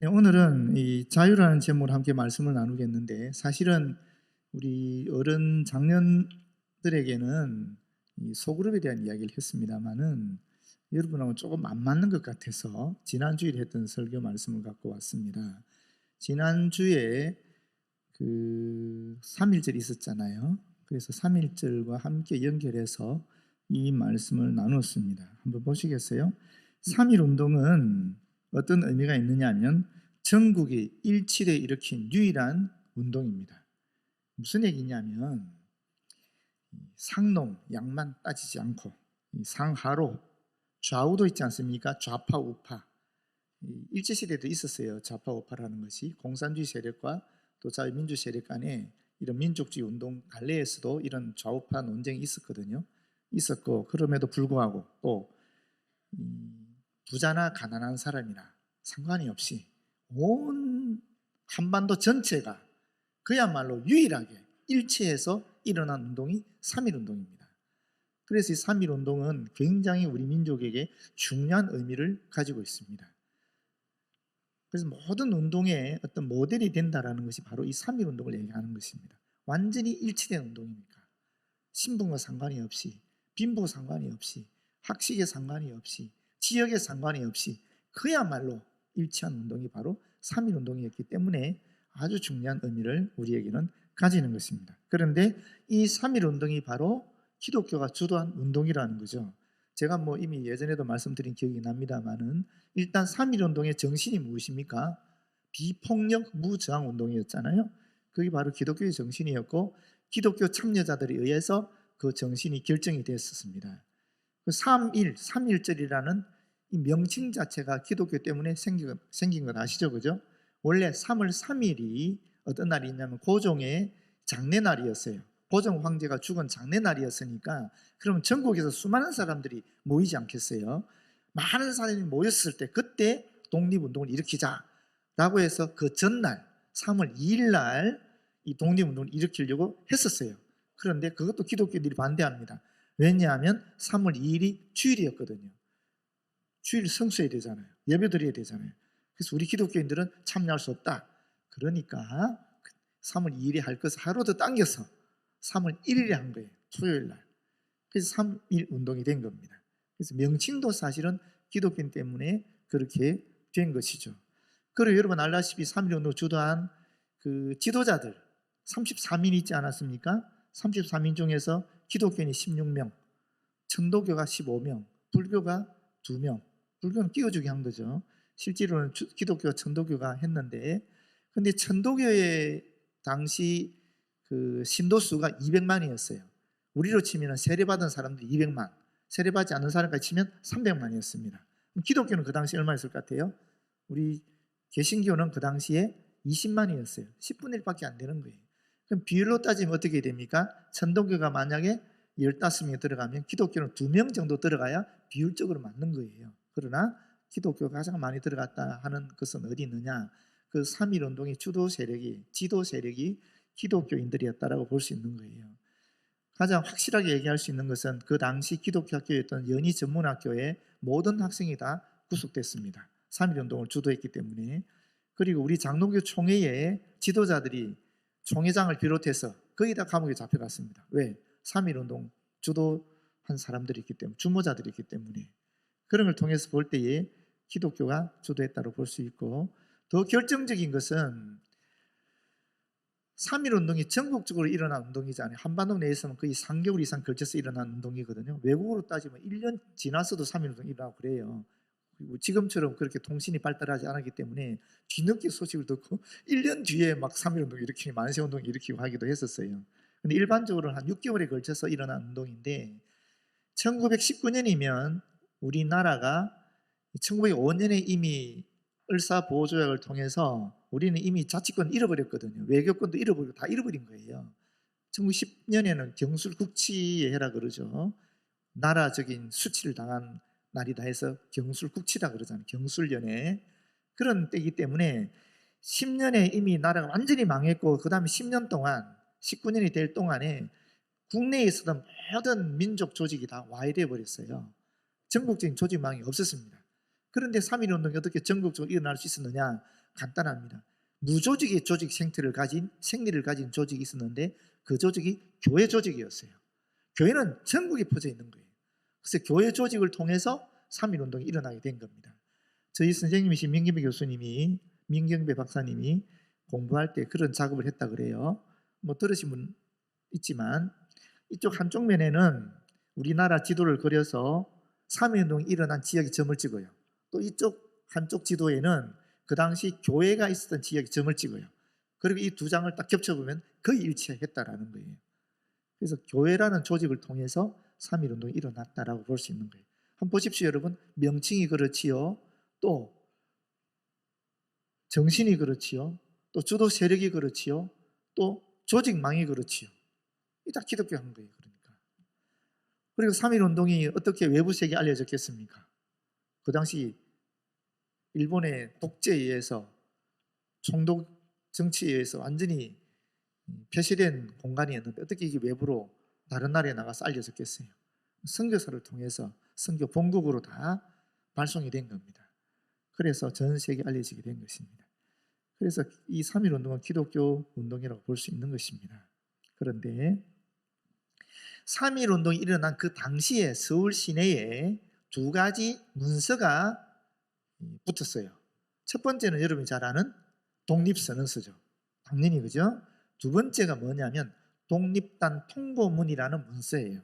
네, 오늘은 이 자유라는 제목으로 함께 말씀을 나누겠는데, 사실은 우리 어른 장년들에게는 이 소그룹에 대한 이야기를 했습니다만은 여러분하고 조금 안 맞는 것 같아서 지난주에 했던 설교 말씀을 갖고 왔습니다. 지난주에 그 3.1절이 있었잖아요. 그래서 3.1절과 함께 연결해서 이 말씀을 나눴습니다. 한번 보시겠어요? 3.1 운동은 어떤 의미가 있느냐 하면 전국이 일치되 일으킨 유일한 운동입니다. 무슨 얘기냐면 상농, 양만 따지지 않고 상하로 좌우도 있지 않습니까? 좌파, 우파. 일제시대도 있었어요. 좌파, 우파라는 것이. 공산주의 세력과 또 자유민주 세력 간에 이런 민족주의 운동 갈래에서도 이런 좌우파 논쟁이 있었거든요. 있었고, 그럼에도 불구하고 또 부자나 가난한 사람이나 상관이 없이 온 한반도 전체가 그야말로 유일하게 일치해서 일어난 운동이 3.1 운동입니다. 그래서 이 3.1 운동은 굉장히 우리 민족에게 중요한 의미를 가지고 있습니다. 그래서 모든 운동의 어떤 모델이 된다는 것이 바로 이 3.1 운동을 얘기하는 것입니다. 완전히 일치된 운동이니까 신분과 상관이 없이, 빈부 상관이 없이, 학식에 상관이 없이, 지역에 상관이 없이 그야말로 일치한 운동이 바로 3.1 운동이었기 때문에 아주 중요한 의미를 우리에게는 가지는 것입니다. 그런데 이 3.1 운동이 바로 기독교가 주도한 운동이라는 거죠. 제가 이미 예전에도 말씀드린 기억이 납니다만은 일단 3.1 운동의 정신이 무엇입니까? 비폭력 무저항 운동이었잖아요. 그게 바로 기독교의 정신이었고 기독교 참여자들에 의해서 그 정신이 결정이 됐었습니다. 그 3.1절이라는 이 명칭 자체가 기독교 때문에 생긴 건 아시죠? 그죠? 원래 3월 3일이 어떤 날이 있냐면 고종의 장례날이었어요. 고종 황제가 죽은 장례날이었으니까 그러면 전국에서 수많은 사람들이 모이지 않겠어요? 많은 사람이 모였을 때 그때 독립운동을 일으키자라고 해서 그 전날 3월 2일 날 이 독립운동을 일으키려고 했었어요. 그런데 그것도 기독교인들이 반대합니다. 왜냐하면 3월 2일이 주일이었거든요. 주일 성수해야 되잖아요. 예배 드려야 되잖아요. 그래서 우리 기독교인들은 참여할 수 없다. 그러니까 3월 2일에 할 것을 하루 더 당겨서 3월 1일에 한 거예요. 토요일 날. 그래서 3.1 운동이 된 겁니다. 그래서 명칭도 사실은 기독교인 때문에 그렇게 된 것이죠. 그리고 여러분 알다시피 3.1 운동을 주도한 그 지도자들 33인 있지 않았습니까? 33인 중에서 기독교인이 16명, 천도교가 15명, 불교가 2명. 불교는 끼워주기 한 거죠. 실제로는 기독교와 천도교가 했는데, 근데 천도교의 당시 그 신도수가 200만이었어요. 우리로 치면 세례받은 사람들이 200만, 세례받지 않는 사람까지 치면 300만이었습니다. 기독교는 그 당시 얼마였을 것 같아요? 우리 개신교는 그 당시에 20만이었어요. 10분의 1밖에 안 되는 거예요. 그럼 비율로 따지면 어떻게 됩니까? 천도교가 만약에 15명이 들어가면 기독교는 2명 정도 들어가야 비율적으로 맞는 거예요. 그러나 기독교가 가장 많이 들어갔다 하는 것은 어디 있느냐? 그 3.1 운동의 주도 세력이, 지도 세력이 기독교인들이었다라고 볼 수 있는 거예요. 가장 확실하게 얘기할 수 있는 것은 그 당시 기독교 학교였던 연희 전문학교의 모든 학생이 다 구속됐습니다. 3.1 운동을 주도했기 때문에. 그리고 우리 장로교 총회의 지도자들이 총회장을 비롯해서 거의 다 감옥에 잡혀갔습니다. 왜? 3.1 운동 주도한 사람들이 있기 때문에, 주모자들이 있기 때문에. 그런 걸 통해서 볼 때에 기독교가 주도했다고 볼 수 있고, 더 결정적인 것은 3.1 운동이 전국적으로 일어난 운동이잖아요. 한반도 내에서는 거의 3개월 이상 걸쳐서 일어난 운동이거든요. 외국으로 따지면 1년 지나서도 3.1 운동이 일어나고 그래요. 그리고 지금처럼 그렇게 통신이 발달하지 않았기 때문에 뒤늦게 소식을 듣고 1년 뒤에 막 3.1 운동을 일으키고 만세 운동을 일으키고 하기도 했었어요. 근데 일반적으로는 한 6개월에 걸쳐서 일어난 운동인데 1919년이면 우리나라가 1905년에 이미 을사보호조약을 통해서 우리는 이미 자치권 잃어버렸거든요. 외교권도 잃어버리고 다 잃어버린 거예요. 1910년에는 경술국치의 해라 그러죠. 나라적인 수치를 당한 날이다 해서 경술국치다 그러잖아요. 경술연회. 그런 때이기 때문에 10년에 이미 나라가 완전히 망했고 그 다음에 10년 동안 19년이 될 동안에 국내에 있었던 모든 민족 조직이 다 와해되어 버렸어요. 전국적인 조직망이 없었습니다. 그런데 3.1 운동이 어떻게 전국적으로 일어날 수 있었느냐? 간단합니다. 무조직의 조직 생리를 가진 조직이 있었는데 그 조직이 교회 조직이었어요. 교회는 전국에 퍼져 있는 거예요. 그래서 교회 조직을 통해서 3.1운동이 일어나게 된 겁니다. 저희 선생님이신 민경배 박사님이 공부할 때 그런 작업을 했다 그래요. 뭐 들으신 분 있지만 이쪽 한쪽 면에는 우리나라 지도를 그려서 3.1운동이 일어난 지역이 점을 찍어요. 또 이쪽 한쪽 지도에는 그 당시 교회가 있었던 지역이 점을 찍어요. 그리고 이 두 장을 딱 겹쳐보면 거의 일치했다라는 거예요. 그래서 교회라는 조직을 통해서 3.1운동이 일어났다라고 볼 수 있는 거예요. 한번 보십시오, 여러분. 명칭이 그렇지요. 또 정신이 그렇지요. 또 주도 세력이 그렇지요. 또 조직망이 그렇지요. 이 다 기독교 한 거예요. 그러니까. 그리고 3.1운동이 어떻게 외부 세계에 알려졌겠습니까? 그 당시 일본의 독재에 의해서 총독 정치에 의해서 완전히 폐쇄된 공간이었는데 어떻게 이게 외부로 다른 나라에 나가서 알려졌겠어요? 선교사를 통해서 선교 본국으로 다 발송이 된 겁니다. 그래서 전 세계에 알려지게 된 것입니다. 그래서 이 3.1운동은 기독교 운동이라고 볼 수 있는 것입니다. 그런데 3.1운동이 일어난 그 당시에 서울 시내에 두 가지 문서가 붙었어요. 첫 번째는 여러분이 잘 아는 독립선언서죠. 당연히 그죠? 두 번째가 뭐냐면 독립단 통보문이라는 문서예요.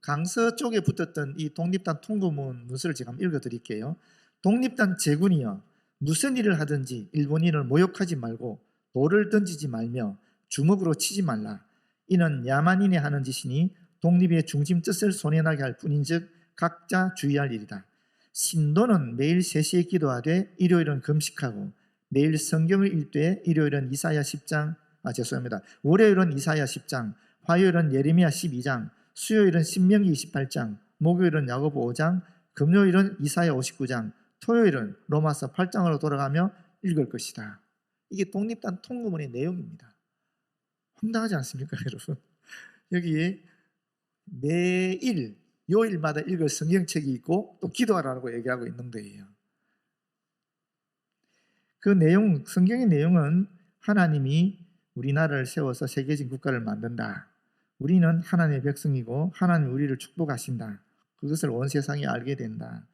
강서 쪽에 붙었던 이 독립단 통보문 문서를 제가 한번 읽어드릴게요. 독립단 제군이여, 무슨 일을 하든지 일본인을 모욕하지 말고 돌을 던지지 말며 주먹으로 치지 말라. 이는 야만인이 하는 짓이니 독립의 중심 뜻을 손해나게 할 뿐인즉 각자 주의할 일이다. 신도는 매일 3시에 기도하되 일요일은 금식하고 매일 성경을 읽되 일요일은 이사야 10장 월요일은 이사야 10장, 화요일은 예레미야 12장, 수요일은 신명기 28장, 목요일은 야고보 5장, 금요일은 이사야 59장, 토요일은 로마서 8장으로 돌아가며 읽을 것이다. 이게 독립단 통보문의 내용입니다. 황당하지 않습니까, 여러분? 여기에 매일 요일마다 읽을 성경책이 있고 또 기도하라고 얘기하고 있는 거예요. 그 내용, 성경의 내용은 하나님이 우리나라를 세워서 세계적인 국가를 만든다. 우리는 하나님의 백성이고 하나님이 우리를 축복하신다. 그것을 온 세상이 알게 된다.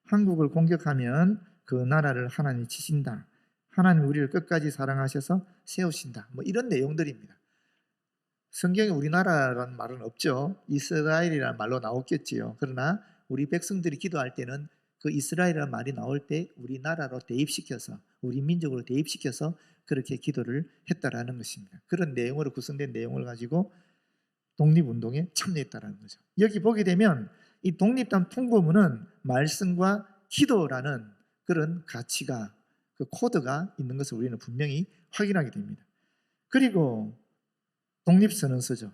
한국을 공격하면 그 나라를 하나님이 치신다. 하나님이 우리를 끝까지 사랑하셔서 세우신다. 뭐 이런 내용들입니다. 성경에 우리나라라는 말은 없죠. 이스라엘이라는 말로 나오겠지요. 그러나 우리 백성들이 기도할 때는 그 이스라엘이라는 말이 나올 때 우리나라로 대입시켜서, 우리 민족으로 대입시켜서 그렇게 기도를 했다라는 것입니다. 그런 내용으로 구성된 내용을 가지고 독립운동에 참여했다라는 거죠. 여기 보게 되면 이 독립단 통보문은 말씀과 기도라는 그런 가치가, 그 코드가 있는 것을 우리는 분명히 확인하게 됩니다. 그리고 독립선언서죠.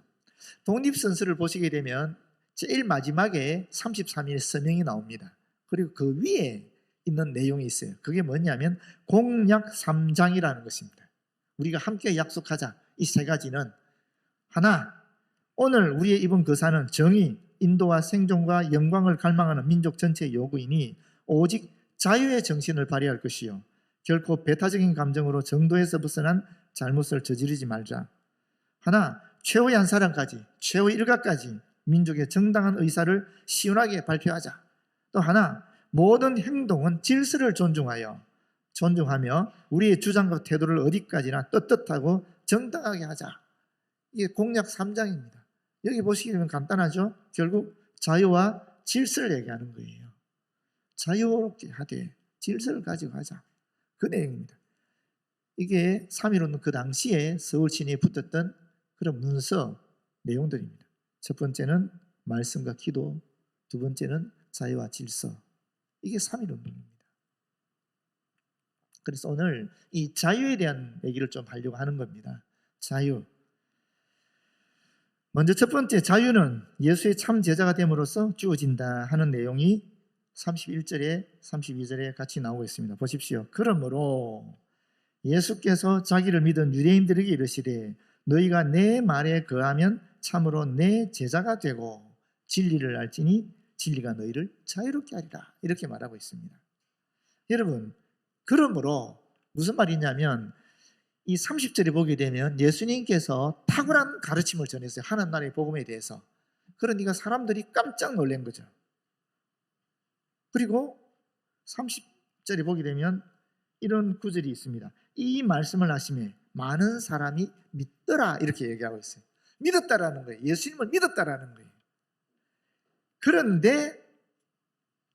독립선서를 보시게 되면 제일 마지막에 33일 서명이 나옵니다. 그리고 그 위에 있는 내용이 있어요. 그게 뭐냐면 공약 3장이라는 것입니다. 우리가 함께 약속하자. 이 세 가지는 하나, 오늘 우리의 이번 거사는 정의, 인도와 생존과 영광을 갈망하는 민족 전체의 요구이니 오직 자유의 정신을 발휘할 것이요 결코 배타적인 감정으로 정도에서 벗어난 잘못을 저지르지 말자. 하나, 최후의 한 사람까지, 최후의 일각까지 민족의 정당한 의사를 시원하게 발표하자. 또 하나, 모든 행동은 질서를 존중하며 우리의 주장과 태도를 어디까지나 떳떳하고 정당하게 하자. 이게 공약 3장입니다. 여기 보시게 되면 간단하죠. 결국 자유와 질서를 얘기하는 거예요. 자유롭게 하되 질서를 가지고 하자. 그 내용입니다. 이게 3.1운동 그 당시에 서울 시내에 붙었던 그런 문서 내용들입니다. 첫 번째는 말씀과 기도, 두 번째는 자유와 질서. 이게 3.1운동입니다. 그래서 오늘 이 자유에 대한 얘기를 좀 하려고 하는 겁니다. 자유. 먼저 첫 번째, 자유는 예수의 참 제자가 됨으로써 주어진다 하는 내용이 31절에 32절에 같이 나오고 있습니다. 보십시오. 그러므로 예수께서 자기를 믿은 유대인들에게 이르시되 너희가 내 말에 거하면 참으로 내 제자가 되고 진리를 알지니 진리가 너희를 자유롭게 하리라. 이렇게 말하고 있습니다. 여러분, 그러므로 무슨 말이냐면 이 30절에 보게 되면 예수님께서 탁월한 가르침을 전했어요. 하나님 나라의 복음에 대해서. 그러니까 사람들이 깜짝 놀란 거죠. 그리고 30절에 보게 되면 이런 구절이 있습니다. 이 말씀을 하시매 많은 사람이 믿더라 이렇게 얘기하고 있어요. 믿었다라는 거예요. 예수님을 믿었다라는 거예요. 그런데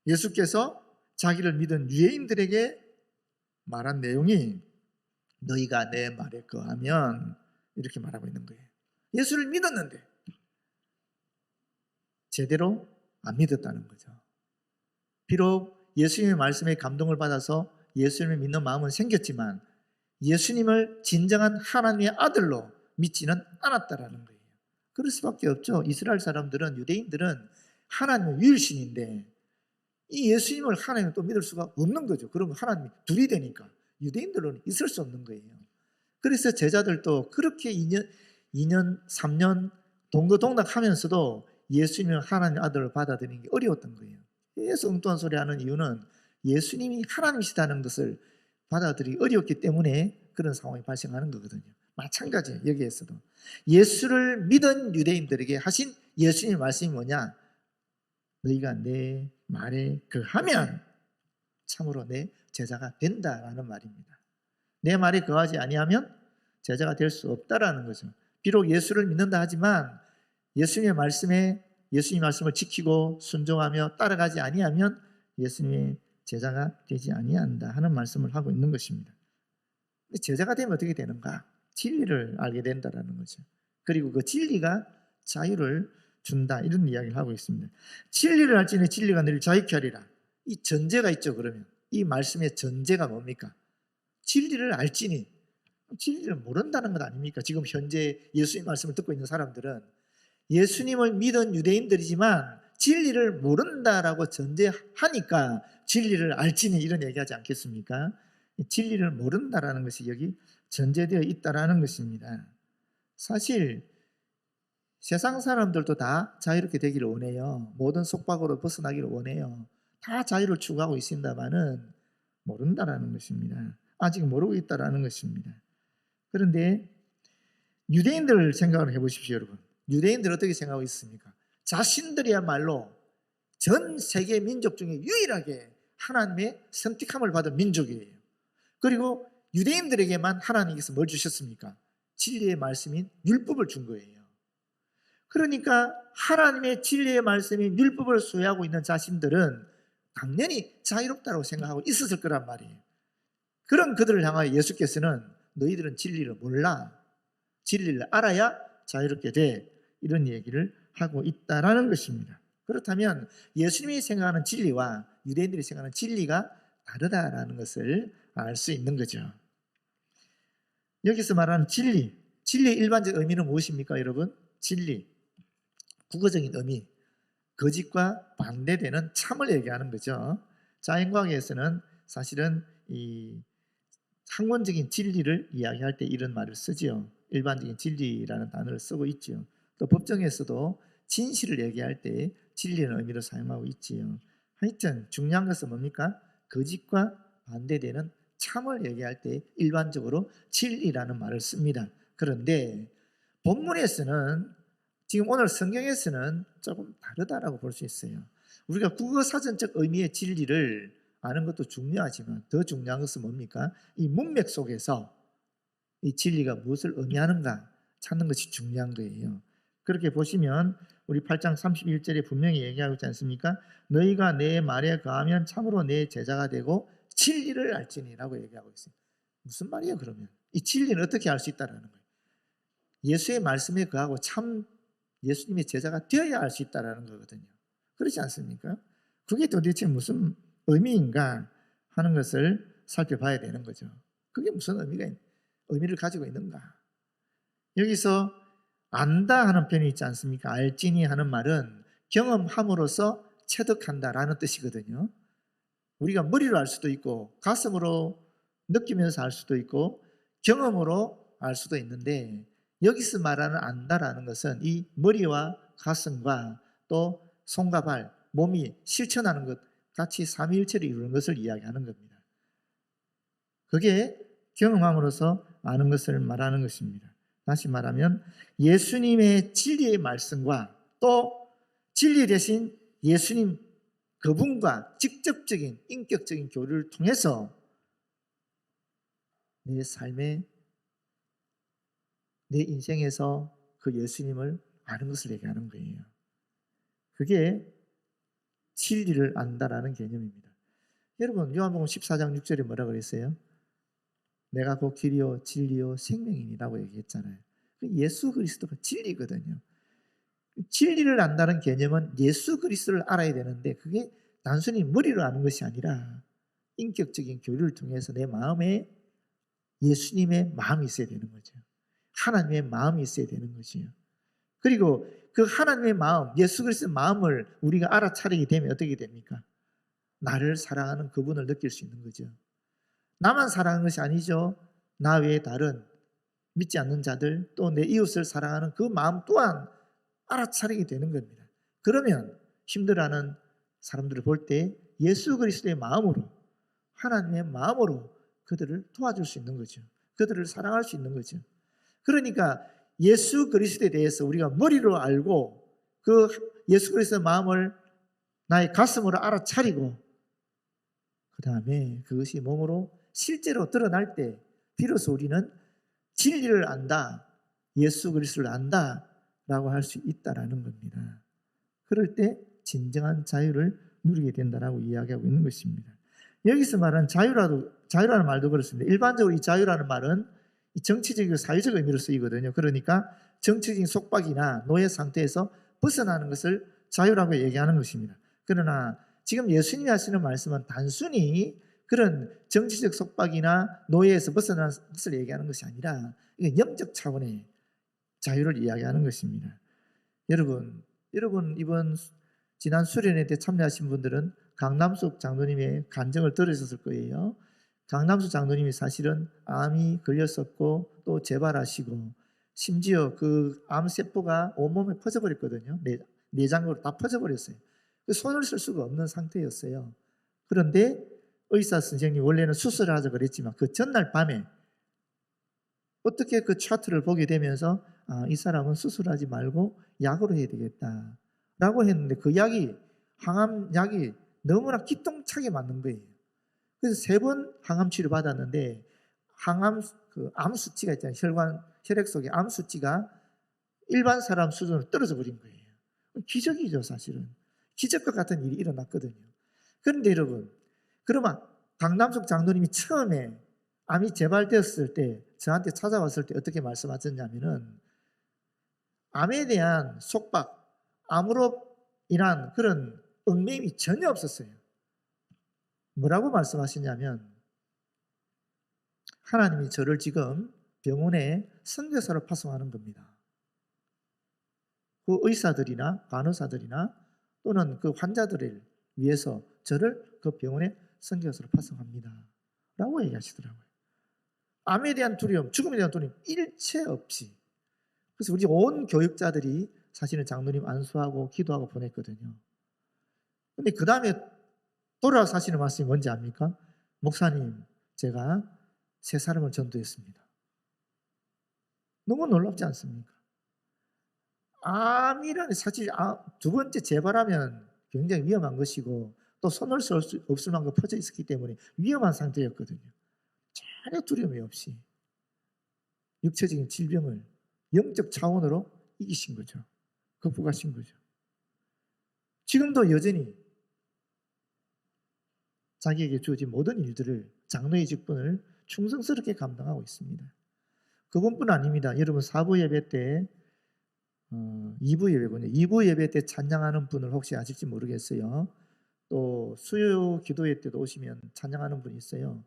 예수께서 자기를 믿은 유대인들에게 말한 내용이 너희가 내 말에 거하면 이렇게 말하고 있는 거예요. 예수를 믿었는데 제대로 안 믿었다는 거죠. 비록 예수님의 말씀에 감동을 받아서 예수님을 믿는 마음은 생겼지만 예수님을 진정한 하나님의 아들로 믿지는 않았다라는 거예요. 그럴 수밖에 없죠. 이스라엘 사람들은, 유대인들은 하나님의 유일신인데 이 예수님을 하나님을 또 믿을 수가 없는 거죠. 그러면 하나님이 둘이 되니까 유대인들은 있을 수 없는 거예요. 그래서 제자들도 그렇게 2년 3년 동거동락 하면서도 예수님을 하나님의 아들을 받아들이는 게 어려웠던 거예요. 계속 엉뚱한 소리 하는 이유는 예수님이 하나님이시다는 것을 받아들이기 어려웠기 때문에 그런 상황이 발생하는 거거든요. 마찬가지예요. 여기에서도 예수를 믿은 유대인들에게 하신 예수님의 말씀이 뭐냐? 너희가 내 말에 거하면 참으로 내 제자가 된다라는 말입니다. 내 말에 거하지 아니하면 제자가 될 수 없다라는 거죠. 비록 예수를 믿는다 하지만 예수님의 말씀을 지키고 순종하며 따라가지 아니하면 예수님의 제자가 되지 아니한다 하는 말씀을 하고 있는 것입니다. 제자가 되면 어떻게 되는가? 진리를 알게 된다라는 거죠. 그리고 그 진리가 자유를 준다 이런 이야기를 하고 있습니다. 진리를 알지니 진리가 너를 자유케 하리라. 이 전제가 있죠. 그러면 이 말씀의 전제가 뭡니까? 진리를 알지니, 진리를 모른다는 것 아닙니까? 지금 현재 예수님 말씀을 듣고 있는 사람들은 예수님을 믿은 유대인들이지만 진리를 모른다라고 전제하니까 진리를 알지니 이런 얘기하지 않겠습니까? 진리를 모른다라는 것이 여기 전제되어 있다라는 것입니다. 사실 세상 사람들도 다 자유롭게 되기를 원해요. 모든 속박으로 벗어나기를 원해요. 다 자유를 추구하고 있습니다만은 모른다라는 것입니다. 아직 모르고 있다라는 것입니다. 그런데 유대인들 생각을 해보십시오, 여러분. 유대인들 어떻게 생각하고 있습니까? 자신들이야말로 전 세계 민족 중에 유일하게 하나님의 선택함을 받은 민족이에요. 그리고 유대인들에게만 하나님께서 뭘 주셨습니까? 진리의 말씀인 율법을 준 거예요. 그러니까 하나님의 진리의 말씀인 율법을 소유하고 있는 자신들은 당연히 자유롭다고 생각하고 있었을 거란 말이에요. 그런 그들을 향하여 예수께서는 너희들은 진리를 몰라. 진리를 알아야 자유롭게 돼. 이런 얘기를 하고 있다라는 것입니다. 그렇다면 예수님이 생각하는 진리와 유대인들이 생각하는 진리가 다르다라는 것을 알 수 있는 거죠. 여기서 말하는 진리, 진리의 일반적 의미는 무엇입니까, 여러분? 진리, 국어적인 의미, 거짓과 반대되는 참을 얘기하는 거죠. 자연과학에서는 사실은 이 학문적인 진리를 이야기할 때 이런 말을 쓰지요. 일반적인 진리라는 단어를 쓰고 있지요. 또 법정에서도 진실을 얘기할 때 진리라는 의미를 사용하고 있지요. 하여튼 중요한 것은 뭡니까? 거짓과 반대되는 참을 얘기할 때 일반적으로 진리라는 말을 씁니다. 그런데 본문에서는 지금 오늘 성경에서는 조금 다르다라고 볼 수 있어요. 우리가 국어사전적 의미의 진리를 아는 것도 중요하지만 더 중요한 것은 뭡니까? 이 문맥 속에서 이 진리가 무엇을 의미하는가 찾는 것이 중요한 거예요. 그렇게 보시면 우리 8장 31절에 분명히 얘기하고 있지 않습니까? 너희가 내 말에 거하면 참으로 내 제자가 되고 진리를 알지니라고 얘기하고 있어요. 무슨 말이에요 그러면? 이 진리는 어떻게 알 수 있다라는 거예요? 예수의 말씀에 거하고 참 예수님의 제자가 되어야 알 수 있다라는 거거든요. 그렇지 않습니까? 그게 도대체 무슨 의미인가 하는 것을 살펴봐야 되는 거죠. 그게 무슨 의미를 가지고 있는가? 여기서 안다 하는 표현이 있지 않습니까? 알지니 하는 말은 경험함으로써 체득한다라는 뜻이거든요. 우리가 머리로 알 수도 있고 가슴으로 느끼면서 알 수도 있고 경험으로 알 수도 있는데 여기서 말하는 안다라는 것은 이 머리와 가슴과 또 손과 발, 몸이 실천하는 것 같이 삼위일체를 이루는 것을 이야기하는 겁니다. 그게 경험함으로써 아는 것을 말하는 것입니다. 다시 말하면 예수님의 진리의 말씀과 또 진리 대신 예수님 그분과 직접적인 인격적인 교류를 통해서 내 삶에 내 인생에서 그 예수님을 아는 것을 얘기하는 거예요. 그게 진리를 안다라는 개념입니다. 여러분 요한복음 14장 6절에 뭐라 그랬어요? 내가 곧 길이요 진리요 생명이니라고 얘기했잖아요. 예수 그리스도가 진리거든요. 진리를 안다는 개념은 예수 그리스도를 알아야 되는데 그게 단순히 머리로 아는 것이 아니라 인격적인 교류를 통해서 내 마음에 예수님의 마음이 있어야 되는 거죠. 하나님의 마음이 있어야 되는 거지요. 그리고 그 하나님의 마음, 예수 그리스도의 마음을 우리가 알아차리게 되면 어떻게 됩니까? 나를 사랑하는 그분을 느낄 수 있는 거죠. 나만 사랑하는 것이 아니죠. 나 외에 다른 믿지 않는 자들 또 내 이웃을 사랑하는 그 마음 또한 알아차리게 되는 겁니다. 그러면 힘들어하는 사람들을 볼 때 예수 그리스도의 마음으로 하나님의 마음으로 그들을 도와줄 수 있는 거죠. 그들을 사랑할 수 있는 거죠. 그러니까 예수 그리스도에 대해서 우리가 머리로 알고 그 예수 그리스도의 마음을 나의 가슴으로 알아차리고 그 다음에 그것이 몸으로 실제로 드러날 때 비로소 우리는 진리를 안다, 예수 그리스도를 안다 라고 할 수 있다라는 겁니다. 그럴 때 진정한 자유를 누리게 된다라고 이야기하고 있는 것입니다. 여기서 말하는 자유라는 말도 그렇습니다. 일반적으로 이 자유라는 말은 정치적이고 사회적 의미로 쓰이거든요. 그러니까 정치적인 속박이나 노예 상태에서 벗어나는 것을 자유라고 얘기하는 것입니다. 그러나 지금 예수님이 하시는 말씀은 단순히 그런 정치적 속박이나 노예에서 벗어나는 것을 얘기하는 것이 아니라 이건 영적 차원의 자유를 이야기하는 것입니다. 여러분 이번 지난 수련회 때 참여하신 분들은 강남숙 장로님의 간증을 들으셨을 거예요. 강남숙 장로님이 사실은 암이 걸렸었고 또 재발하시고 심지어 그 암세포가 온몸에 퍼져버렸거든요. 내장으로 다 퍼져버렸어요. 손을 쓸 수가 없는 상태였어요. 그런데 의사 선생님이 원래는 수술을 하자 그랬지만 그 전날 밤에 어떻게 그 차트를 보게 되면서 이 사람은 수술하지 말고 약으로 해야 되겠다 라고 했는데 그 약이 항암약이 너무나 기똥차게 맞는 거예요. 그래서 3번 항암 치료 받았는데 암 수치가 있잖아요. 혈액 속에 암 수치가 일반 사람 수준으로 떨어져 버린 거예요. 기적이죠, 사실은. 기적과 같은 일이 일어났거든요. 그런데 여러분, 그러면 강남숙 장로님이 처음에 암이 재발되었을 때 저한테 찾아왔을 때 어떻게 말씀하셨냐면은 암에 대한 속박, 암으로 인한 그런 얽매임이 전혀 없었어요. 뭐라고 말씀하시냐면 하나님이 저를 지금 병원에 선교사로 파송하는 겁니다. 그 의사들이나 간호사들이나 또는 그 환자들을 위해서 저를 그 병원에 선교사로 파송합니다 라고 얘기하시더라고요. 암에 대한 두려움, 죽음에 대한 두려움 일체 없이. 그래서 우리 온 교육자들이 사실은 장로님 안수하고 기도하고 보냈거든요. 근데 그 다음에 돌아와서 하시는 말씀이 뭔지 압니까? 목사님, 제가 3사람을 전도했습니다. 너무 놀랍지 않습니까? 암이라는 사실 두 번째 재발하면 굉장히 위험한 것이고 또 손을 쓸 수 없을 만큼 퍼져 있었기 때문에 위험한 상태였거든요. 전혀 두려움이 없이 육체적인 질병을 영적 차원으로 이기신 거죠. 극복하신 거죠. 지금도 여전히 자기에게 주어진 모든 일들을 장로의 직분을 충성스럽게 감당하고 있습니다. 그분뿐 아닙니다. 여러분 4부 예배 때 2부 예배군요. 2부 예배 때 찬양하는 분을 혹시 아실지 모르겠어요. 또 수요 기도회 때도 오시면 찬양하는 분이 있어요.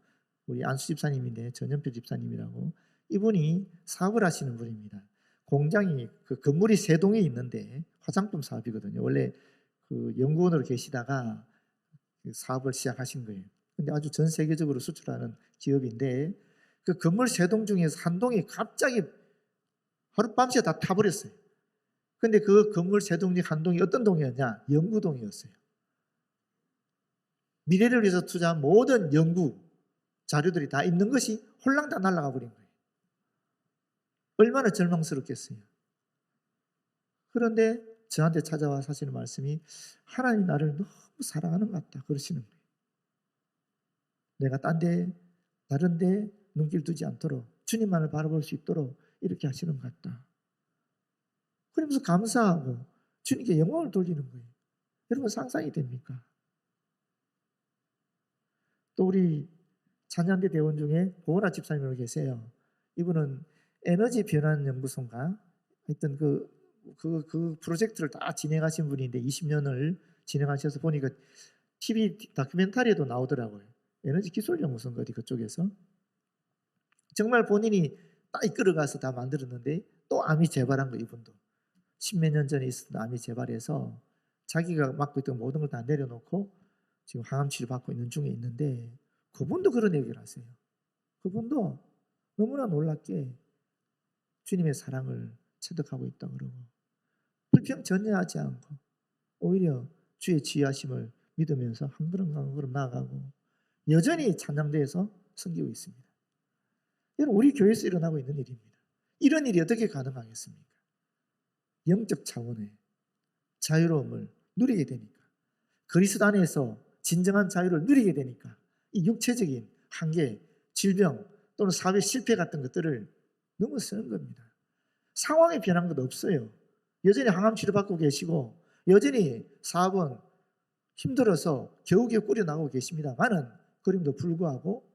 우리 안수 집사님인데 전현표 집사님이라고 이분이 사업을 하시는 분입니다. 공장이 그 건물이 3동에 있는데 화장품 사업이거든요. 원래 그 연구원으로 계시다가 사업을 시작하신 거예요. 근데 아주 전 세계적으로 수출하는 기업인데 그 건물 3동 중에서 한 동이 갑자기 하룻밤새 다 타버렸어요. 근데 그 건물 3동 중 한 동이 어떤 동이었냐? 연구동이었어요. 미래를 위해서 투자한 모든 연구, 자료들이 다 있는 것이 홀랑 다 날아가 버린 거예요. 얼마나 절망스럽겠어요. 그런데 저한테 찾아와 하시는 말씀이 하나님 나를 너무 사랑하는 것 같다 그러시는 거예요. 내가 다른 데 눈길 두지 않도록 주님만을 바라볼 수 있도록 이렇게 하시는 것 같다. 그러면서 감사하고 주님께 영광을 돌리는 거예요. 여러분 상상이 됩니까? 또 우리 찬양대 대원 중에 고은아 집사님으로 계세요. 이분은 에너지 변환 연구소인가 하여튼 그 프로젝트를 다 진행하신 분인데 20년을 진행하셔서 보니까 TV 다큐멘터리에도 나오더라고요. 에너지 기술 연구소인가 어디 그쪽에서 정말 본인이 딱 이끌어가서 다 만들었는데 또 암이 재발한 거 이분도 10몇 년 전에 있었던 암이 재발해서 자기가 맡고 있던 모든 걸 다 내려놓고 지금 항암 치료 받고 있는 중에 있는데 그분도 그런 얘기를 하세요. 그분도 너무나 놀랍게 주님의 사랑을 체득하고 있다 그러고 불평 전혀하지 않고 오히려 주의 지휘하심을 믿으면서 한 걸음 한 걸음 나아가고 여전히 찬양대에서 섬기고 있습니다. 이건 우리 교회에서 일어나고 있는 일입니다. 이런 일이 어떻게 가능하겠습니까? 영적 차원의 자유로움을 누리게 되니까 그리스도 안에서 진정한 자유를 누리게 되니까 이 육체적인 한계, 질병 또는 사회 실패 같은 것들을 넘어서는 겁니다. 상황이 변한 것 없어요. 여전히 항암 치료 받고 계시고 여전히 사업은 힘들어서 겨우겨우 꾸려나가고 계십니다만은 그럼에도 불구하고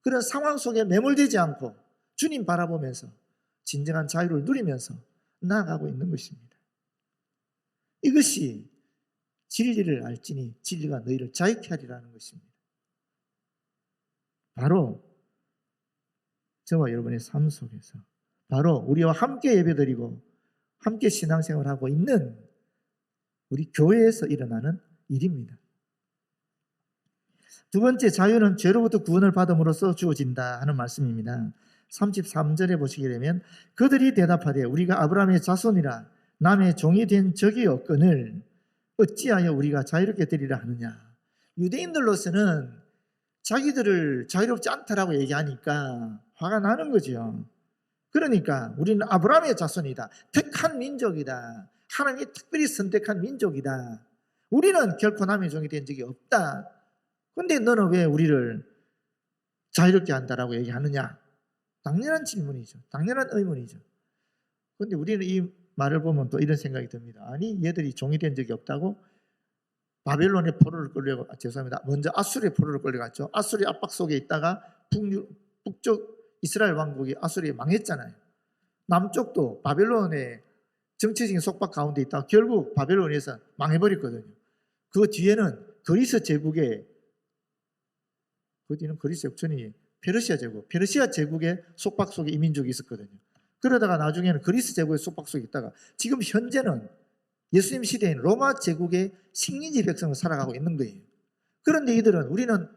그런 상황 속에 매몰되지 않고 주님 바라보면서 진정한 자유를 누리면서 나아가고 있는 것입니다. 이것이 진리를 알지니 진리가 너희를 자유케 하리라는 것입니다. 바로 저와 여러분의 삶 속에서 바로 우리와 함께 예배드리고 함께 신앙생활하고 있는 우리 교회에서 일어나는 일입니다. 두 번째, 자유는 죄로부터 구원을 받음으로써 주어진다 하는 말씀입니다. 33절에 보시게 되면 그들이 대답하되 우리가 아브라함의 자손이라 남의 종이 된 적이 없거늘 어찌하여 우리가 자유롭게 되리라 하느냐. 유대인들로서는 자기들을 자유롭지 않다라고 얘기하니까 화가 나는 거죠. 그러니까 우리는 아브라함의 자손이다. 택한 민족이다. 하나님이 특별히 선택한 민족이다. 우리는 결코 남의 종이 된 적이 없다. 그런데 너는 왜 우리를 자유롭게 한다라고 얘기하느냐? 당연한 질문이죠. 당연한 의문이죠. 그런데 우리는 이 말을 보면 또 이런 생각이 듭니다. 아니 얘들이 종이 된 적이 없다고? 바벨론의 포로를 죄송합니다. 먼저 아수르의 포로를 끌려갔죠. 아수르의 압박 속에 있다가 북쪽 이스라엘 왕국이 아수르에 망했잖아요. 남쪽도 바벨론의 정치적인 속박 가운데 있다가 결국 바벨론에서 망해버렸거든요. 그 뒤에는 그리스 제국의 그 뒤는 그리스 역전이 페르시아 제국의 속박 속에 이 민족이 있었거든요. 그러다가 나중에는 그리스 제국의 속박 속에 있다가 지금 현재는 예수님 시대인 로마 제국의 식민지 백성을 살아가고 있는 거예요. 그런데 이들은 우리는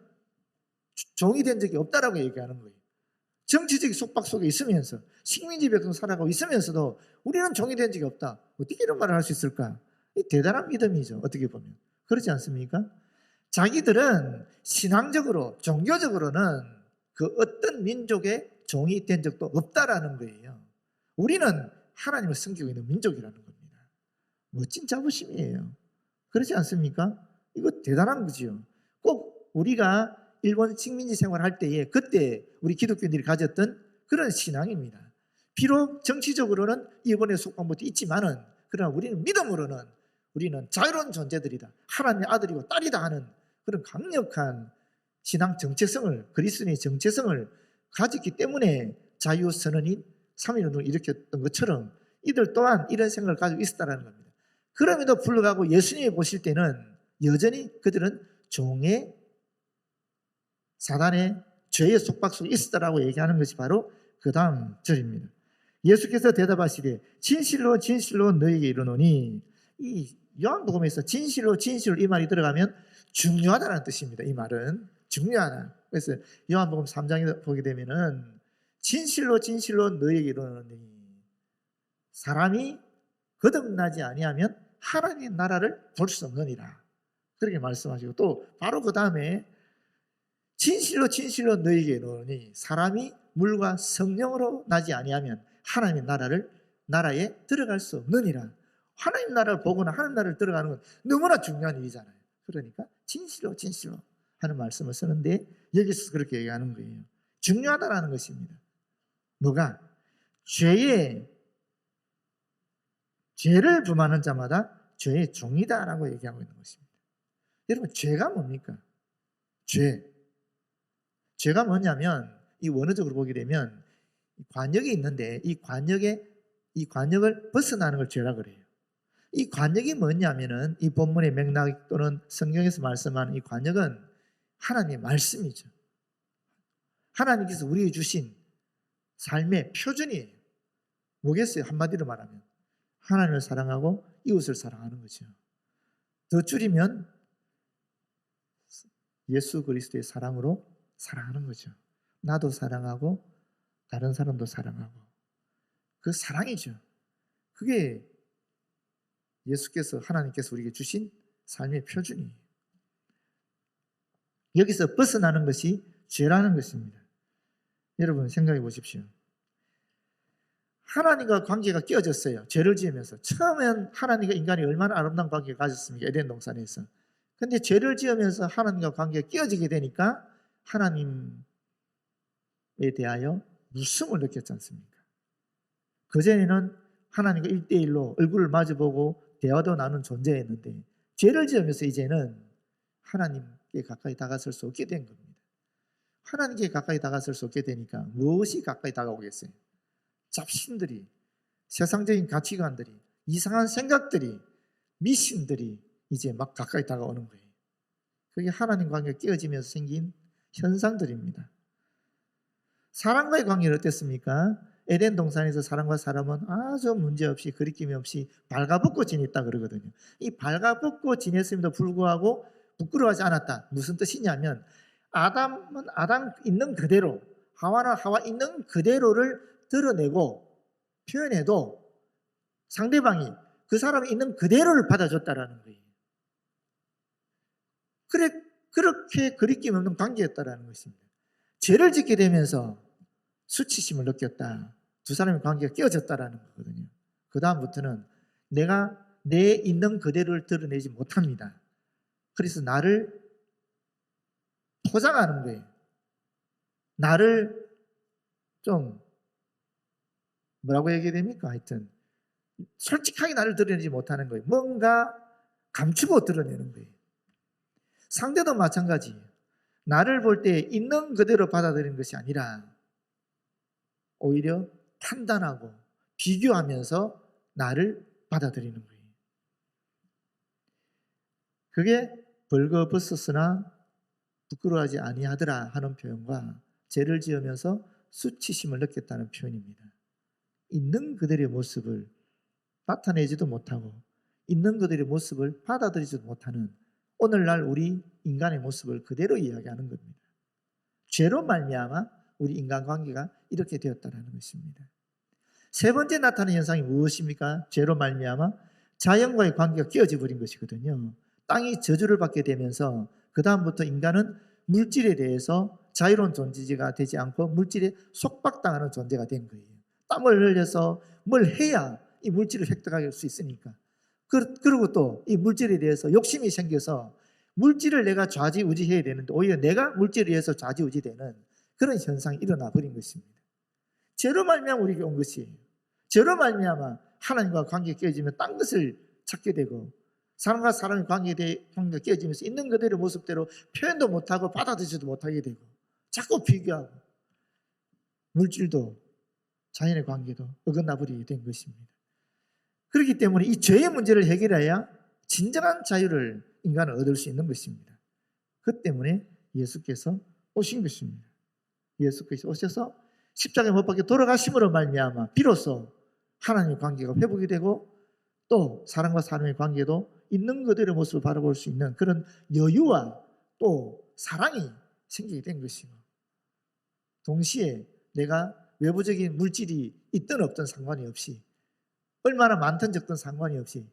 종이 된 적이 없다라고 얘기하는 거예요. 정치적 속박 속에 있으면서 식민지 백성 살아가고 있으면서도 우리는 종이 된 적이 없다. 어떻게 이런 말을 할 수 있을까? 이 대단한 믿음이죠. 어떻게 보면. 그렇지 않습니까? 자기들은 신앙적으로 종교적으로는 그 어떤 민족의 종이 된 적도 없다라는 거예요. 우리는 하나님을 섬기고 있는 민족이라는 겁니다. 멋진 자부심이에요. 그렇지 않습니까? 이거 대단한 거지요. 꼭 우리가 일본 식민지 생활할 때에 그때 우리 기독교인들이 가졌던 그런 신앙입니다. 비록 정치적으로는 일본의 속박부터 있지만은 그러나 우리는 믿음으로는 우리는 자유로운 존재들이다. 하나님의 아들이고 딸이다 하는 그런 강력한 신앙 정체성을 그리스도인의 정체성을 가졌기 때문에 자유선언인 3.1운동을 일으켰던 것처럼 이들 또한 이런 생각을 가지고 있었다는 겁니다. 그럼에도 불구하고 예수님이 보실 때는 여전히 그들은 종의 사단의 죄의 속박 속에 있었다라고 얘기하는 것이 바로 그 다음 절입니다. 예수께서 대답하시되 진실로 진실로 너희에게 이르노니 이 요한복음에서 진실로 이 말이 들어가면 중요하다는 뜻입니다. 이 말은 중요하다. 그래서 요한복음 3장에 보게 되면은 진실로 너희에게 이르노니 사람이 거듭나지 아니하면 하나님의 나라를 볼 수 없느니라. 그렇게 말씀하시고 또 바로 그 다음에 진실로 진실로 너희에게 이르노니 사람이 물과 성령으로 나지 아니하면 하나님의 나라에 들어갈 수 없느니라. 하나님 나라를 보거나 하나님 나라를 들어가는 건 너무나 중요한 일이잖아요. 그러니까 진실로 진실로 하는 말씀을 쓰는데 여기서 그렇게 얘기하는 거예요. 중요하다라는 것입니다. 뭐가? 죄를 범하는 자마다 죄의 종이다라고 얘기하고 있는 것입니다. 여러분, 죄가 뭡니까? 죄가 뭐냐면, 이 원어적으로 보게 되면 관역이 있는데 이 관역을 벗어나는 걸 죄라 그래요. 이 관역이 뭐냐면은 이 본문의 맥락 또는 성경에서 말씀하는 이 관역은 하나님의 말씀이죠. 하나님께서 우리에게 주신 삶의 표준이에요. 뭐겠어요? 한마디로 말하면 하나님을 사랑하고 이웃을 사랑하는 거죠. 더 줄이면 예수 그리스도의 사랑으로 사랑하는 거죠. 나도 사랑하고 다른 사람도 사랑하고, 그 사랑이죠. 그게 하나님께서 우리에게 주신 삶의 표준이에요. 여기서 벗어나는 것이 죄라는 것입니다. 여러분 생각해 보십시오. 하나님과 관계가 깨어졌어요. 죄를 지으면서. 처음엔 하나님과 인간이 얼마나 아름다운 관계를 가졌습니까? 에덴 동산에서. 근데 죄를 지으면서 하나님과 관계가 깨어지게 되니까 하나님에 대하여 무서움을 느꼈지 않습니까? 그전에는 하나님과 1대1로 얼굴을 마주보고 대화도 나눈 존재였는데 죄를 지으면서 이제는 하나님께 가까이 다가설 수 없게 된 겁니다. 하나님께 가까이 다가설 수 없게 되니까 무엇이 가까이 다가오겠어요? 잡신들이, 세상적인 가치관들이, 이상한 생각들이, 미신들이 이제 막 가까이 다가오는 거예요. 그게 하나님 관계가 깨어지면서 생긴 현상들입니다. 사람과의 관계는 어땠습니까? 에덴 동산에서 사람과 사람은 아주 문제없이 거리낌이 없이 발가벗고 지냈다 그러거든요. 이 발가벗고 지냈음에도 불구하고 부끄러워하지 않았다. 무슨 뜻이냐면 아담은 아담 있는 그대로, 하와는 하와 있는 그대로를 드러내고 표현해도 상대방이 그 사람이 있는 그대로를 받아줬다라는 거예요. 그렇게 거리낌 없는 관계였다라는 것입니다. 죄를 짓게 되면서 수치심을 느꼈다. 두 사람의 관계가 깨어졌다라는 거거든요. 그 다음부터는 내가 내 있는 그대로를 드러내지 못합니다. 그래서 나를 포장하는 거예요. 나를 좀 뭐라고 얘기해야 됩니까? 하여튼 솔직하게 나를 드러내지 못하는 거예요. 뭔가 감추고 드러내는 거예요. 상대도 마찬가지예요. 나를 볼 때 있는 그대로 받아들이는 것이 아니라 오히려 판단하고 비교하면서 나를 받아들이는 거예요. 그게 벌거벗었으나 부끄러워하지 아니하더라 하는 표현과 죄를 지으면서 수치심을 느꼈다는 표현입니다. 있는 그대로의 모습을 나타내지도 못하고 있는 그대로의 모습을 받아들이지도 못하는 오늘날 우리 인간의 모습을 그대로 이야기하는 겁니다. 죄로 말미암아 우리 인간관계가 이렇게 되었다는 것입니다. 세 번째 나타나는 현상이 무엇입니까? 죄로 말미암아 자연과의 관계가 깨어져 버린 것이거든요. 땅이 저주를 받게 되면서 그 다음부터 인간은 물질에 대해서 자유로운 존재가 되지 않고 물질에 속박당하는 존재가 된 거예요. 땀을 흘려서 뭘 해야 이 물질을 획득할 수 있으니까. 그리고 또 이 물질에 대해서 욕심이 생겨서 물질을 내가 좌지우지해야 되는데 오히려 내가 물질에 의해서 좌지우지되는 그런 현상이 일어나 버린 것입니다. 죄로 말미암아 우리에게 온 것이에요. 죄로 말미암아 하나님과 관계가 깨어지면 딴 것을 찾게 되고 사람과 사람의 관계가 깨어지면서 있는 그대로 모습대로 표현도 못하고 받아들이지도 못하게 되고 자꾸 비교하고 물질도 자연의 관계도 어긋나 버리게 된 것입니다. 그렇기 때문에 이 죄의 문제를 해결해야 진정한 자유를 인간은 얻을 수 있는 것입니다. 그 때문에 예수께서 오신 것입니다. 예수께서 오셔서 십자가에 못 박혀 돌아가심으로 말미암아 비로소 하나님의 관계가 회복이 되고 또 사람과 사람의 관계도 있는 그대로의 모습을 바라볼 수 있는 그런 여유와 또 사랑이 생기게 된 것이고 동시에 내가 외부적인 물질이 있든 없든 상관이 없이 얼마나 많든 적든 상관이 없이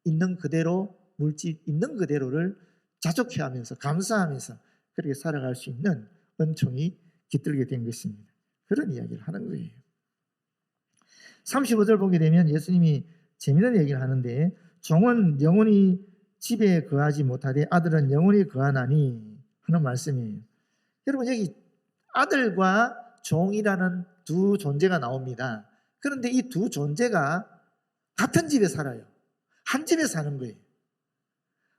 있는 그대로 물질 있는 그대로를 자족해하면서 감사하면서 그렇게 살아갈 수 있는 은총이 깃들게 된 것입니다. 그런 이야기를 하는 거예요. 35절 보게 되면 예수님이 재미있는 얘기를 하는데, 종은 영원히 집에 거하지 못하되 아들은 영원히 거하나니 하는 말씀이에요. 여러분, 여기 아들과 종이라는 두 존재가 나옵니다. 그런데 이 두 존재가 같은 집에 살아요. 한 집에 사는 거예요.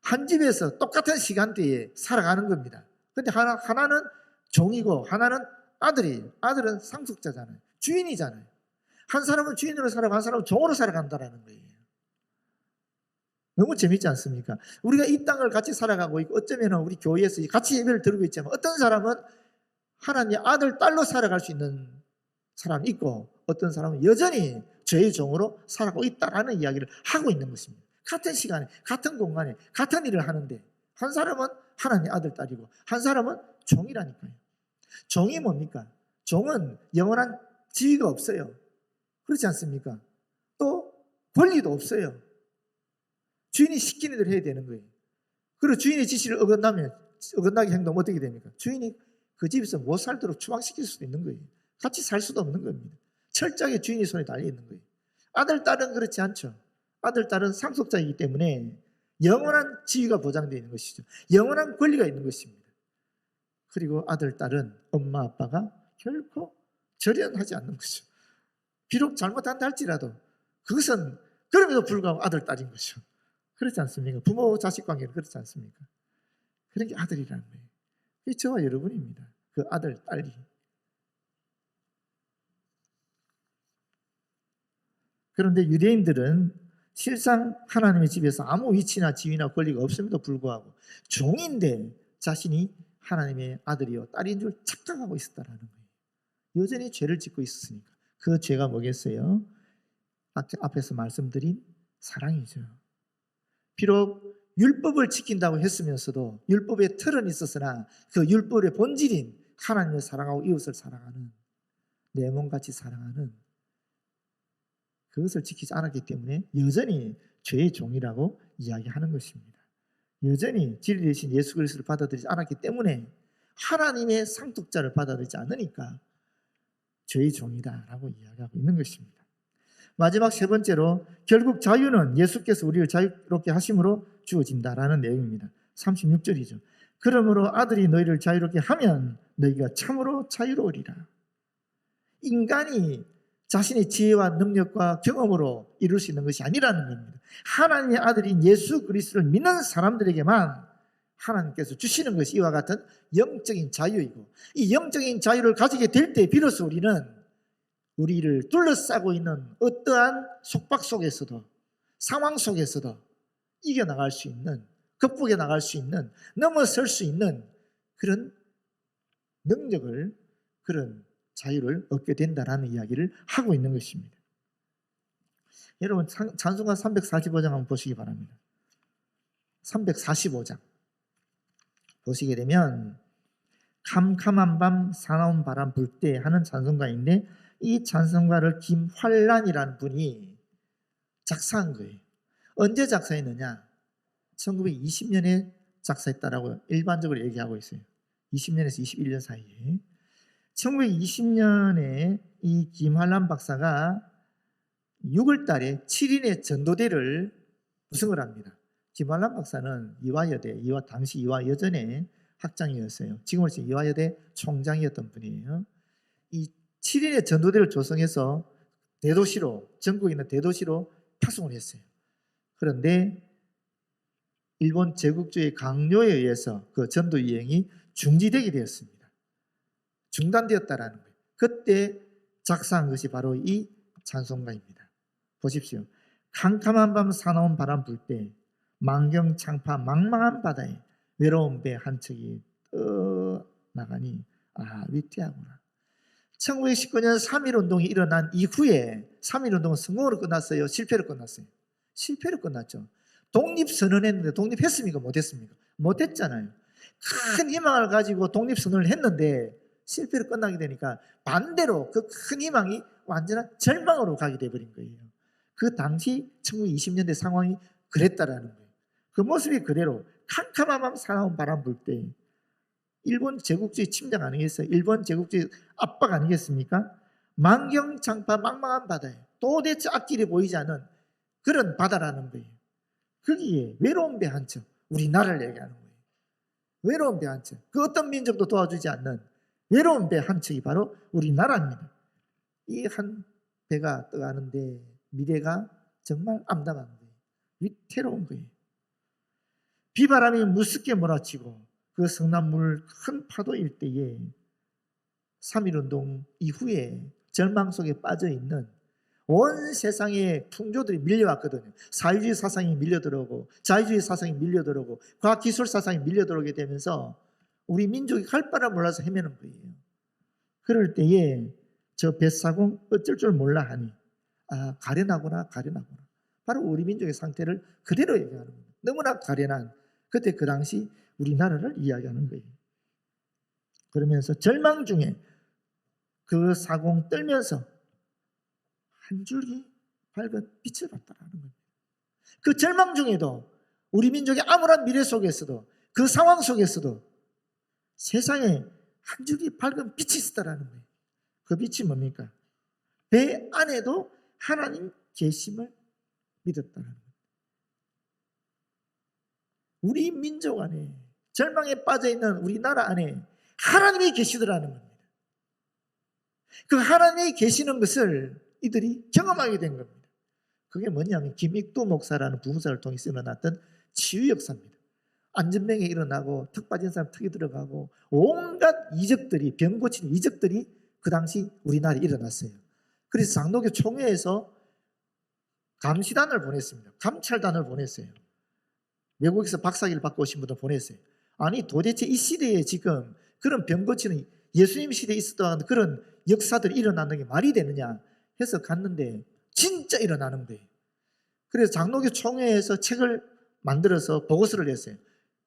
한 집에서 똑같은 시간대에 살아가는 겁니다. 그런데 하나는 종이고 하나는 아들이에요. 아들은 상속자잖아요. 주인이잖아요. 한 사람은 주인으로 살아가고 한 사람은 종으로 살아간다는 거예요. 너무 재밌지 않습니까? 우리가 이 땅을 같이 살아가고 있고, 어쩌면 우리 교회에서 같이 예배를 드리고 있지만, 어떤 사람은 하나님 아들, 딸로 살아갈 수 있는 사람이 있고, 어떤 사람은 여전히 죄의 종으로 살아가고 있다라는 이야기를 하고 있는 것입니다. 같은 시간에, 같은 공간에, 같은 일을 하는데, 한 사람은 하나님 아들, 딸이고, 한 사람은 종이라니까요. 종이 뭡니까? 종은 영원한 지위가 없어요. 그렇지 않습니까? 또 권리도 없어요. 주인이 시키는 대로 해야 되는 거예요. 그리고 주인의 지시를 어긋나게 행동하면 어떻게 됩니까? 주인이 그 집에서 못 살도록 추방시킬 수도 있는 거예요. 같이 살 수도 없는 겁니다. 철저하게 주인의 손에 달려 있는 거예요. 아들, 딸은 그렇지 않죠. 아들, 딸은 상속자이기 때문에 영원한 지위가 보장되어 있는 것이죠. 영원한 권리가 있는 것입니다. 그리고 아들, 딸은 엄마, 아빠가 결코 절연하지 않는 거죠. 비록 잘못한다 할지라도 그것은 그럼에도 불구하고 아들, 딸인 거죠. 그렇지 않습니까? 부모, 자식 관계는 그렇지 않습니까? 그런 게 아들이라는 거예요. 그게 저와 여러분입니다. 그 아들, 딸이. 그런데 유대인들은 실상 하나님의 집에서 아무 위치나 지위나 권리가 없음에도 불구하고 종인데 자신이 하나님의 아들이요 딸인 줄 착각하고 있었다라는 거예요. 여전히 죄를 짓고 있었으니까. 그 죄가 뭐겠어요? 앞에서 말씀드린 사랑이죠. 비록 율법을 지킨다고 했으면서도 율법의 틀은 있었으나 그 율법의 본질인 하나님을 사랑하고 이웃을 사랑하는, 내 몸같이 사랑하는 그것을 지키지 않았기 때문에 여전히 죄의 종이라고 이야기하는 것입니다. 여전히 진리 되신 예수 그리스도를 받아들이지 않았기 때문에, 하나님의 상속자를 받아들이지 않으니까 죄의 종이다라고 이야기하고 있는 것입니다. 마지막 세 번째로, 결국 자유는 예수께서 우리를 자유롭게 하심으로 주어진다라는 내용입니다. 36절이죠. 그러므로 아들이 너희를 자유롭게 하면 너희가 참으로 자유로우리라. 인간이 자신의 지혜와 능력과 경험으로 이룰 수 있는 것이 아니라는 겁니다. 하나님의 아들인 예수 그리스도를 믿는 사람들에게만 하나님께서 주시는 것이 이와 같은 영적인 자유이고, 이 영적인 자유를 가지게 될 때 비로소 우리를 둘러싸고 있는 어떠한 속박 속에서도, 상황 속에서도 이겨나갈 수 있는, 극복해 나갈 수 있는, 넘어설 수 있는 그런 능력을, 그런 자유를 얻게 된다라는 이야기를 하고 있는 것입니다. 여러분, 찬송가 345장 한번 보시기 바랍니다. 345장 보시게 되면 캄캄한 밤 사나운 바람 불 때 하는 찬송가인데, 이 찬송가를 김환란이라는 분이 작사한 거예요. 언제 작사했느냐? 1920년에 작사했다라고 일반적으로 얘기하고 있어요. 20년에서 21년 사이에. 1920년에 이 김환란 박사가 6월 달에 7인의 전도대를 구성을 합니다. 김환란 박사는 당시 이화여전의 학장이었어요. 지금으로서 이화여대 총장이었던 분이에요. 이 7인의 전도대를 조성해서 대도시로, 전국에 있는 대도시로 파송을 했어요. 그런데 일본 제국주의 강요에 의해서 그 전도 여행이 중지되게 되었습니다. 중단되었다라는 거예요. 그때 작사한 것이 바로 이 찬송가입니다. 보십시오. 캄캄한 밤 사나운 바람 불 때 만경창파 망망한 바다에 외로운 배 한 척이 떠나가니 위태하구나. 1919년 3.1운동이 일어난 이후에 3.1운동은 성공으로 끝났어요? 실패로 끝났어요? 실패로 끝났죠. 독립선언했는데 독립했습니까? 못했습니까? 못했잖아요. 큰 희망을 가지고 독립선언을 했는데 실패로 끝나게 되니까 반대로 그 큰 희망이 완전한 절망으로 가게 돼버린 거예요. 그 당시 1920년대 상황이 그랬다라는 거예요. 그 모습이 그대로 캄캄한 밤 사나운 바람 불 때 일본 제국주의 침략 아니겠어요? 일본 제국주의 압박 아니겠습니까? 만경장파 망망한 바다예요. 도대체 앞길이 보이지 않는 그런 바다라는 거예요. 거기에 외로운 배 한 척, 우리나라를 얘기하는 거예요. 외로운 배 한 척, 그 어떤 민족도 도와주지 않는 외로운 배 한 척이 바로 우리나라입니다. 이 한 배가 떠가는데 미래가 정말 암담한 거예요. 위태로운 거예요. 비바람이 무섭게 몰아치고 그 성남물 큰 파도 일대에 3.1운동 이후에 절망 속에 빠져있는 온 세상의 풍조들이 밀려왔거든요. 사회주의 사상이 밀려들어오고 자유주의 사상이 밀려들어오고 과학기술 사상이 밀려들어오게 되면서 우리 민족이 갈 바를 몰라서 헤매는 거예요. 그럴 때에 저 뱃사공 어쩔 줄 몰라 하니 가련하구나. 바로 우리 민족의 상태를 그대로 얘기하는 겁니다. 너무나 가련한 그때 그 당시 우리나라를 이야기하는 거예요. 그러면서 절망 중에 그 사공 떨면서 한 줄기 밝은 빛을 봤다라는 겁니다. 그 절망 중에도 우리 민족의 암울한 미래 속에서도 그 상황 속에서도 세상에 한 줄기 밝은 빛이 있었다라는 거예요. 그 빛이 뭡니까? 배 안에도 하나님 계심을 믿었다라는 거예요. 우리 민족 안에 절망에 빠져있는 우리나라 안에 하나님이 계시더라는 겁니다. 그 하나님이 계시는 것을 이들이 경험하게 된 겁니다. 그게 뭐냐면 김익두 목사라는 부흥사를 통해서 일어났던 치유 역사입니다. 안전병에 일어나고 턱 빠진 사람 턱이 들어가고 온갖 이적들이 병 고치는 이적들이 그 당시 우리나라에 일어났어요. 그래서 장로교 총회에서 감시단을 보냈습니다. 감찰단을 보냈어요. 외국에서 박사기를 받고 오신 분들 보냈어요. 아니 도대체 이 시대에 지금 그런 병 고치는 예수님 시대에 있었던 그런 역사들이 일어나는 게 말이 되느냐 해서 갔는데 진짜 일어나는 거예요. 그래서 장로교 총회에서 책을 만들어서 보고서를 냈어요.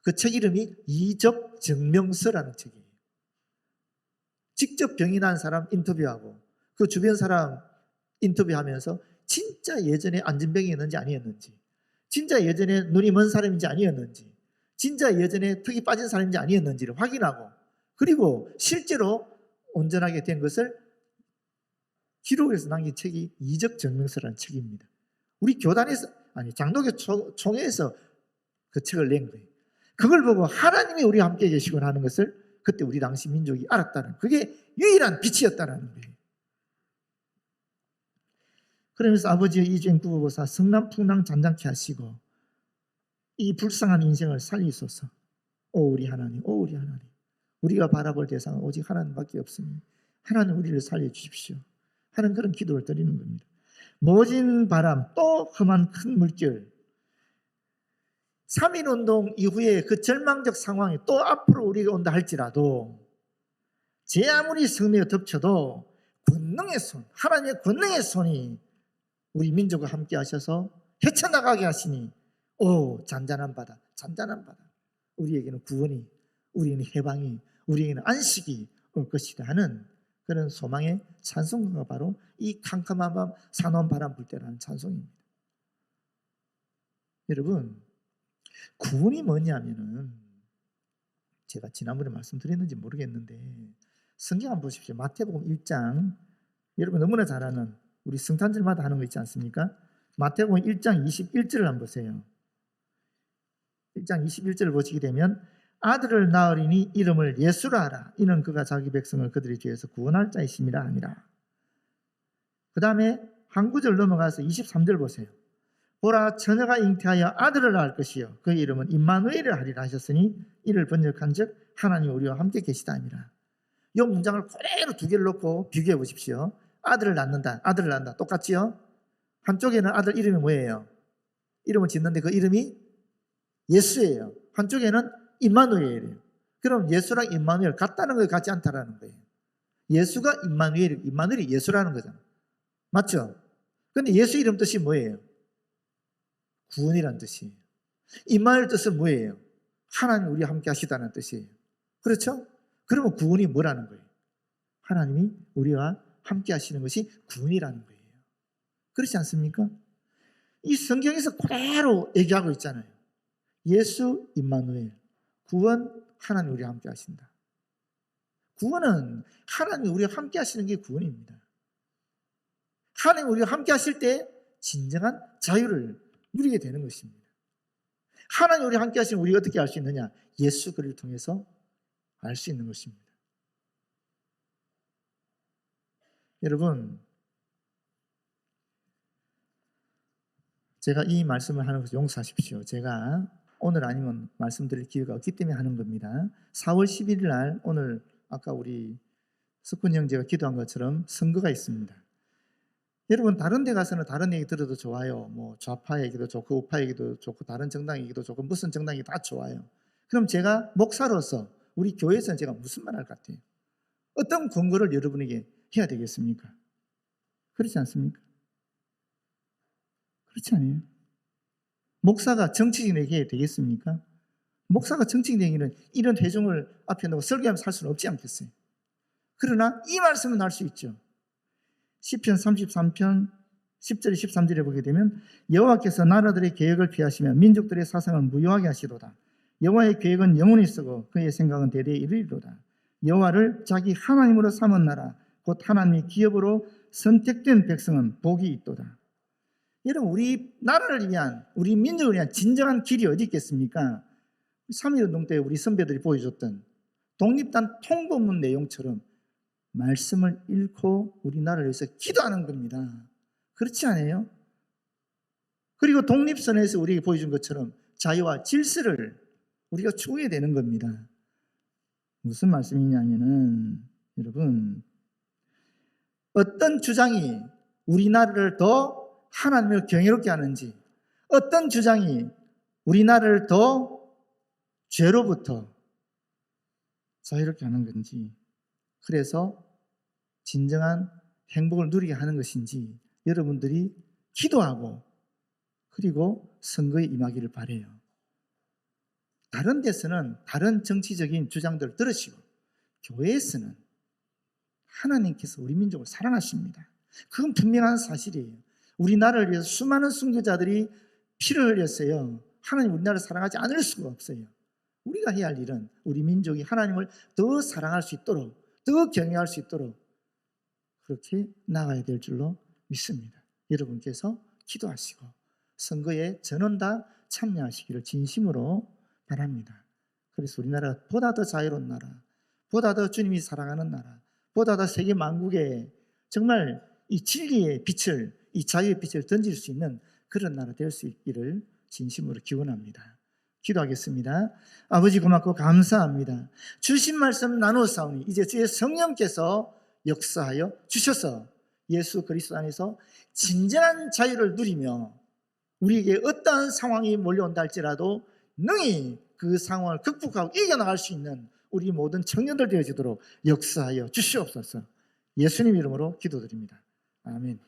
그 책 이름이 이적 증명서라는 책이에요. 직접 병이 난 사람 인터뷰하고 그 주변 사람 인터뷰하면서 진짜 예전에 안진병이었는지 아니었는지, 진짜 예전에 눈이 먼 사람인지 아니었는지, 진짜 예전에 턱이 빠진 사람인지 아니었는지를 확인하고, 그리고 실제로 온전하게 된 것을 기록을 해서 남긴 책이 이적 증명서라는 책입니다. 우리 교단에서, 장로교 총회에서 그 책을 낸 거예요. 그걸 보고 하나님이 우리와 함께 계시곤 하는 것을 그때 우리 당시 민족이 알았다는, 그게 유일한 빛이었다는 거예요. 그러면서 아버지의 이주인 구보보사 성남풍랑 잔잔케 하시고 이 불쌍한 인생을 살리소서. 오 우리 하나님, 오 우리 하나님, 우리가 바라볼 대상은 오직 하나님밖에 없으니 하나님 우리를 살려주십시오 하는 그런 기도를 드리는 겁니다. 모진 바람 또 험한 큰 물결, 3.1운동 이후에 그 절망적 상황이 또 앞으로 우리가 온다 할지라도 제 아무리 성내가 덮쳐도 권능의 손, 하나님의 권능의 손이 우리 민족과 함께 하셔서 헤쳐나가게 하시니 오 잔잔한 바다, 잔잔한 바다, 우리에게는 구원이, 우리에게는 해방이, 우리에게는 안식이 올 것이다 하는 그런 소망의 찬송가가 바로 이 캄캄한 밤 사나운 바람 불 때라는 찬송입니다. 여러분, 구원이 뭐냐면은 제가 지난번에 말씀드렸는지 모르겠는데 성경 한번 보십시오. 마태복음 1장, 여러분 너무나 잘 아는 우리 성탄절마다 하는 거 있지 않습니까? 마태복음 1장 21절을 한번 보세요. 1장 21절을 보시게 되면 아들을 낳으리니 이름을 예수라 하라. 이는 그가 자기 백성을 그들의 죄에서 구원할 자이심이라 하니라. 그 다음에 한 구절 넘어가서 23절 보세요. 보라 처녀가 잉태하여 아들을 낳을 것이요 그의 이름은 임마누엘을 하리라 하셨으니 이를 번역한 즉 하나님 우리와 함께 계시다 하니라. 이 문장을 그대로 두 개를 놓고 비교해 보십시오. 아들을 낳는다, 아들을 낳는다 똑같지요? 한쪽에는 아들 이름이 뭐예요? 이름을 짓는데 그 이름이 예수예요. 한쪽에는 임마누엘이에요. 그럼 예수랑 임마누엘 같다는 거 같지 않다라는 거예요. 예수가 임마누엘이 예수라는 거잖아요. 맞죠? 그런데 예수 이름 뜻이 뭐예요? 구원이라는 뜻이에요. 임마누엘 뜻은 뭐예요? 하나님 우리와 함께 하시다는 뜻이에요. 그렇죠? 그러면 구원이 뭐라는 거예요? 하나님이 우리와 함께 하시는 것이 구원이라는 거예요. 그렇지 않습니까? 이 성경에서 그대로 얘기하고 있잖아요. 예수 임마누엘, 구원, 하나님 우리와 함께 하신다. 구원은 하나님이 우리와 함께 하시는 게 구원입니다. 하나님이 우리와 함께 하실 때 진정한 자유를 누리게 되는 것입니다. 하나님이 우리와 함께 하시면 우리가 어떻게 알 수 있느냐? 예수 그리스도를 통해서 알 수 있는 것입니다. 여러분, 제가 이 말씀을 하는 것을 용서하십시오. 제가 오늘 아니면 말씀드릴 기회가 없기 때문에 하는 겁니다. 4월 11일 날 오늘 아까 우리 석훈 형제가 기도한 것처럼 선거가 있습니다. 여러분, 다른 데 가서는 다른 얘기 들어도 좋아요. 뭐 좌파 얘기도 좋고 우파 얘기도 좋고 다른 정당 얘기도 좋고 무슨 정당이 다 좋아요. 그럼 제가 목사로서 우리 교회에서는 제가 무슨 말 할 것 같아요? 어떤 권고를 여러분에게 해야 되겠습니까? 그렇지 않습니까? 그렇지 않아요? 목사가 정치적인 얘기 되겠습니까? 목사가 정치적인 얘기는 이런 회중을 앞에 놓고 설교하면서 할 수는 없지 않겠어요? 그러나 이 말씀은 할 수 있죠. 시편 33편 10절 13절에 보게 되면 여호와께서 나라들의 계획을 피하시며 민족들의 사상을 무효하게 하시도다. 여호와의 계획은 영원히 쓰고 그의 생각은 대대에 이르리로다. 여호와를 자기 하나님으로 삼은 나라 곧 하나님의 기업으로 선택된 백성은 복이 있도다. 여러분, 우리 나라를 위한, 우리 민족을 위한 진정한 길이 어디 있겠습니까? 3.1운동 때 우리 선배들이 보여줬던 독립단 통보문 내용처럼 말씀을 읽고 우리나라를 위해서 기도하는 겁니다. 그렇지 않아요? 그리고 독립선에서 우리에게 보여준 것처럼 자유와 질서를 우리가 추구해야 되는 겁니다. 무슨 말씀이냐면은 여러분, 어떤 주장이 우리나라를 더 하나님을 경외롭게 하는지, 어떤 주장이 우리나라를 더 죄로부터 자유롭게 하는 건지, 그래서 진정한 행복을 누리게 하는 것인지 여러분들이 기도하고 그리고 선거에 임하기를 바라요. 다른 데서는 다른 정치적인 주장들을 들으시고 교회에서는 하나님께서 우리 민족을 사랑하십니다. 그건 분명한 사실이에요. 우리나라를 위해서 수많은 순교자들이 피를 흘렸어요. 하나님 우리나라를 사랑하지 않을 수가 없어요. 우리가 해야 할 일은 우리 민족이 하나님을 더 사랑할 수 있도록, 더 경외할 수 있도록 그렇게 나가야 될 줄로 믿습니다. 여러분께서 기도하시고 선거에 전원 다 참여하시기를 진심으로 바랍니다. 그래서 우리나라가 보다 더 자유로운 나라, 보다 더 주님이 사랑하는 나라, 보다 더 세계 만국에 정말 이 진리의 빛을, 이 자유의 빛을 던질 수 있는 그런 나라 될 수 있기를 진심으로 기원합니다. 기도하겠습니다. 아버지 고맙고 감사합니다. 주신 말씀 나누었사오니 이제 주의 성령께서 역사하여 주셔서 예수 그리스도 안에서 진정한 자유를 누리며 우리에게 어떠한 상황이 몰려온다 할지라도 능히 그 상황을 극복하고 이겨나갈 수 있는 우리 모든 청년들 되어지도록 역사하여 주시옵소서. 예수님 이름으로 기도드립니다. 아멘.